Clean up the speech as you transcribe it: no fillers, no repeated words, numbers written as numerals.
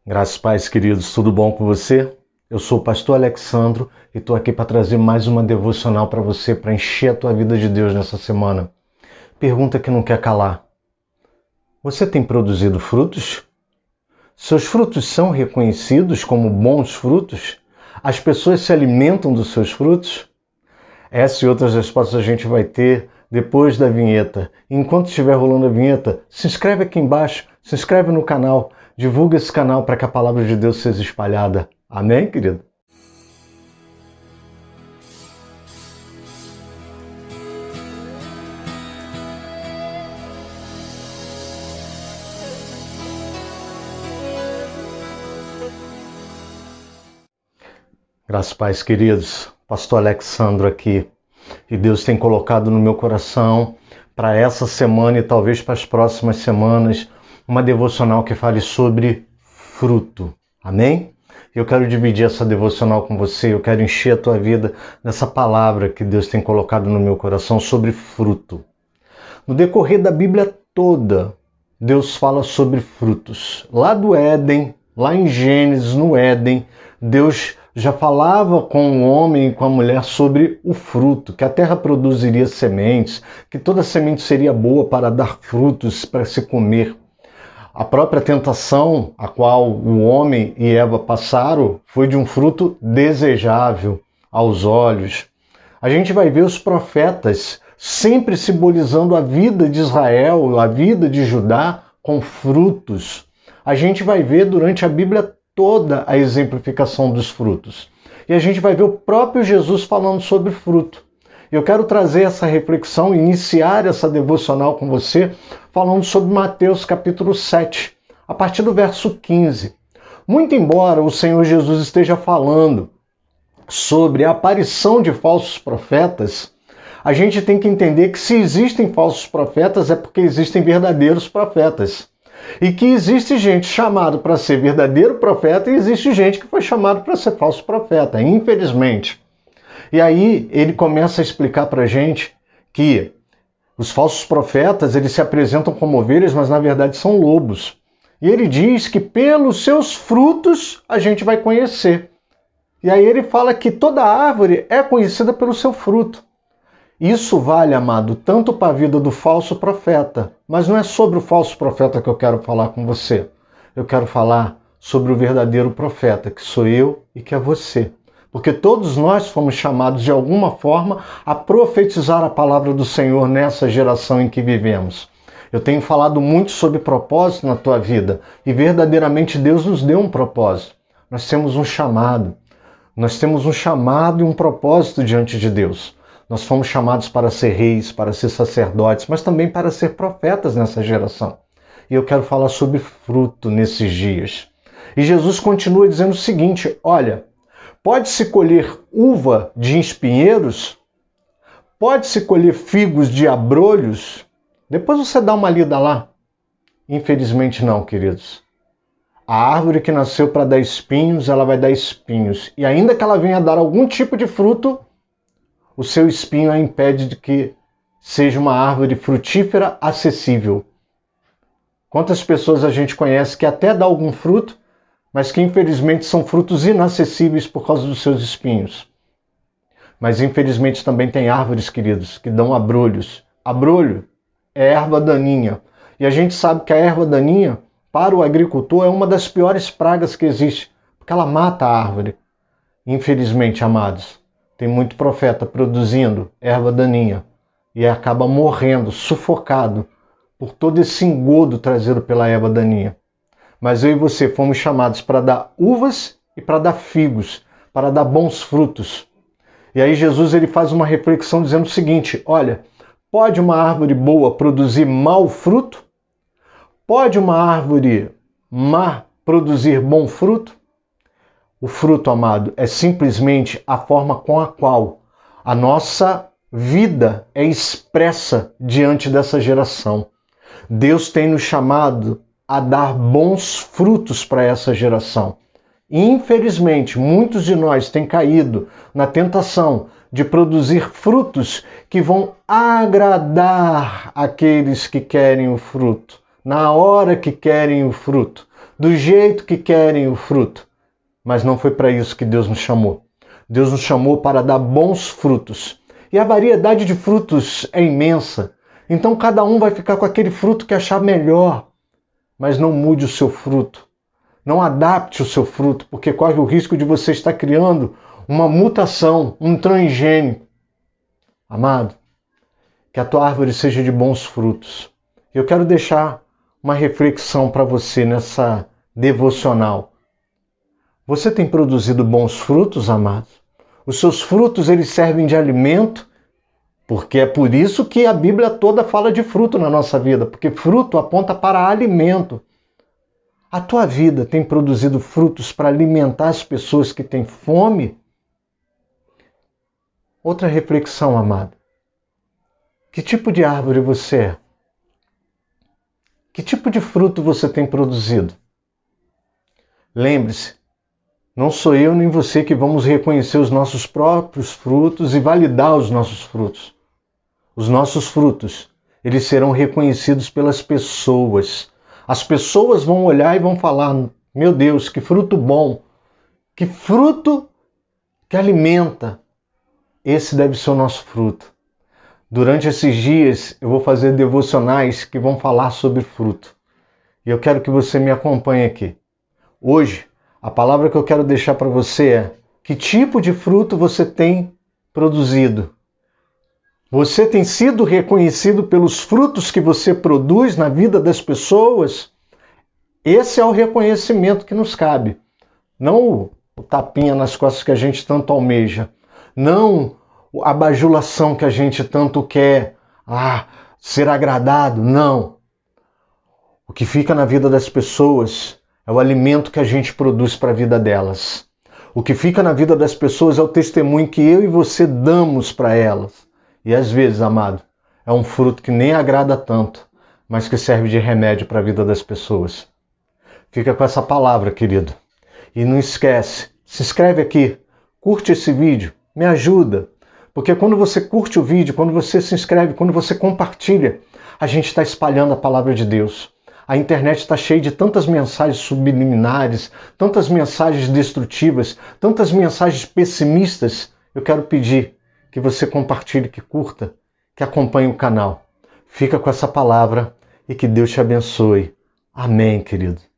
Graças a Paz, queridos, tudo bom com você? Eu sou o pastor Alexandro e estou aqui para trazer mais uma devocional para você, para encher a tua vida de Deus nessa semana. Pergunta que não quer calar. Você tem produzido frutos? Seus frutos são reconhecidos como bons frutos? As pessoas se alimentam dos seus frutos? Essa e outras respostas a gente vai ter depois da vinheta. Enquanto estiver rolando a vinheta, se inscreve aqui embaixo, se inscreve no canal, divulga esse canal para que a palavra de Deus seja espalhada. Amém, querido? Graças a Paz, queridos. Pastor Alexandro aqui. E Deus tem colocado no meu coração para essa semana e talvez para as próximas semanas uma devocional que fale sobre fruto. Amém? Eu quero dividir essa devocional com você, eu quero encher a tua vida dessa palavra que Deus tem colocado no meu coração sobre fruto. No decorrer da Bíblia toda, Deus fala sobre frutos. Lá do Éden, lá em Gênesis, no Éden, Deus já falava com o homem e com a mulher sobre o fruto, que a terra produziria sementes, que toda semente seria boa para dar frutos, para se comer. A própria tentação a qual o homem e Eva passaram foi de um fruto desejável aos olhos. A gente vai ver os profetas sempre simbolizando a vida de Israel, a vida de Judá com frutos. A gente vai ver durante a Bíblia toda a exemplificação dos frutos. E a gente vai ver o próprio Jesus falando sobre fruto. Eu quero trazer essa reflexão, iniciar essa devocional com você, falando sobre Mateus capítulo 7, a partir do verso 15. Muito embora o Senhor Jesus esteja falando sobre a aparição de falsos profetas, a gente tem que entender que se existem falsos profetas é porque existem verdadeiros profetas. E que existe gente chamada para ser verdadeiro profeta e existe gente que foi chamada para ser falso profeta, infelizmente. E aí ele começa a explicar para a gente que os falsos profetas eles se apresentam como ovelhas, mas na verdade são lobos. E ele diz que pelos seus frutos a gente vai conhecer. E aí ele fala que toda árvore é conhecida pelo seu fruto. Isso vale, amado, tanto para a vida do falso profeta, mas não é sobre o falso profeta que eu quero falar com você. Eu quero falar sobre o verdadeiro profeta, que sou eu e que é você. Porque todos nós fomos chamados de alguma forma a profetizar a palavra do Senhor nessa geração em que vivemos. Eu tenho falado muito sobre propósito na tua vida e verdadeiramente Deus nos deu um propósito. Nós temos um chamado. Nós temos um chamado e um propósito diante de Deus. Nós fomos chamados para ser reis, para ser sacerdotes, mas também para ser profetas nessa geração. E eu quero falar sobre fruto nesses dias. E Jesus continua dizendo o seguinte, olha, pode-se colher uva de espinheiros? Pode-se colher figos de abrolhos? Depois você dá uma lida lá. Infelizmente não, queridos. A árvore que nasceu para dar espinhos, ela vai dar espinhos. E ainda que ela venha dar algum tipo de fruto, o seu espinho a impede de que seja uma árvore frutífera acessível. Quantas pessoas a gente conhece que até dá algum fruto, mas que infelizmente são frutos inacessíveis por causa dos seus espinhos. Mas infelizmente também tem árvores, queridos, que dão abrolhos. Abrolho é erva daninha. E a gente sabe que a erva daninha, para o agricultor, é uma das piores pragas que existe, porque ela mata a árvore. Infelizmente, amados, tem muito profeta produzindo erva daninha e acaba morrendo, sufocado por todo esse engodo trazido pela erva daninha. Mas eu e você fomos chamados para dar uvas e para dar figos, para dar bons frutos. E aí Jesus ele faz uma reflexão dizendo o seguinte, olha, pode uma árvore boa produzir mau fruto? Pode uma árvore má produzir bom fruto? O fruto, amado, é simplesmente a forma com a qual a nossa vida é expressa diante dessa geração. Deus tem nos chamado a dar bons frutos para essa geração. E, infelizmente, muitos de nós têm caído na tentação de produzir frutos que vão agradar aqueles que querem o fruto, na hora que querem o fruto. do jeito que querem o fruto. Mas não foi para isso que Deus nos chamou. Deus nos chamou para dar bons frutos. E a variedade de frutos é imensa. Então cada um vai ficar com aquele fruto que achar melhor. Mas não mude o seu fruto. Não adapte o seu fruto, porque corre o risco de você estar criando uma mutação, um transgênico. Amado, que a tua árvore seja de bons frutos. Eu quero deixar uma reflexão para você nessa devocional. Você tem produzido bons frutos, amado? Os seus frutos, eles servem de alimento, porque é por isso que a Bíblia toda fala de fruto na nossa vida, porque fruto aponta para alimento. A tua vida tem produzido frutos para alimentar as pessoas que têm fome? Outra reflexão, amado. Que tipo de árvore você é? Que tipo de fruto você tem produzido? Lembre-se, não sou eu nem você que vamos reconhecer os nossos próprios frutos e validar os nossos frutos. Os nossos frutos, eles serão reconhecidos pelas pessoas. As pessoas vão olhar e vão falar, meu Deus, que fruto bom, que fruto que alimenta. Esse deve ser o nosso fruto. Durante esses dias eu vou fazer devocionais que vão falar sobre fruto. E eu quero que você me acompanhe aqui. Hoje, a palavra que eu quero deixar para você é: que tipo de fruto você tem produzido? Você tem sido reconhecido pelos frutos que você produz na vida das pessoas? Esse é o reconhecimento que nos cabe. Não o tapinha nas costas que a gente tanto almeja. Não a bajulação que a gente tanto quer. Ser agradado. Não. O que fica na vida das pessoas é o alimento que a gente produz para a vida delas. O que fica na vida das pessoas é o testemunho que eu e você damos para elas. E às vezes, amado, é um fruto que nem agrada tanto, mas que serve de remédio para a vida das pessoas. Fica com essa palavra, querido. E não esquece, se inscreve aqui, curte esse vídeo, me ajuda. Porque quando você curte o vídeo, quando você se inscreve, quando você compartilha, a gente está espalhando a palavra de Deus. A internet está cheia de tantas mensagens subliminares, tantas mensagens destrutivas, tantas mensagens pessimistas. Eu quero pedir que você compartilhe, que curta, que acompanhe o canal. Fica com essa palavra e que Deus te abençoe. Amém, querido.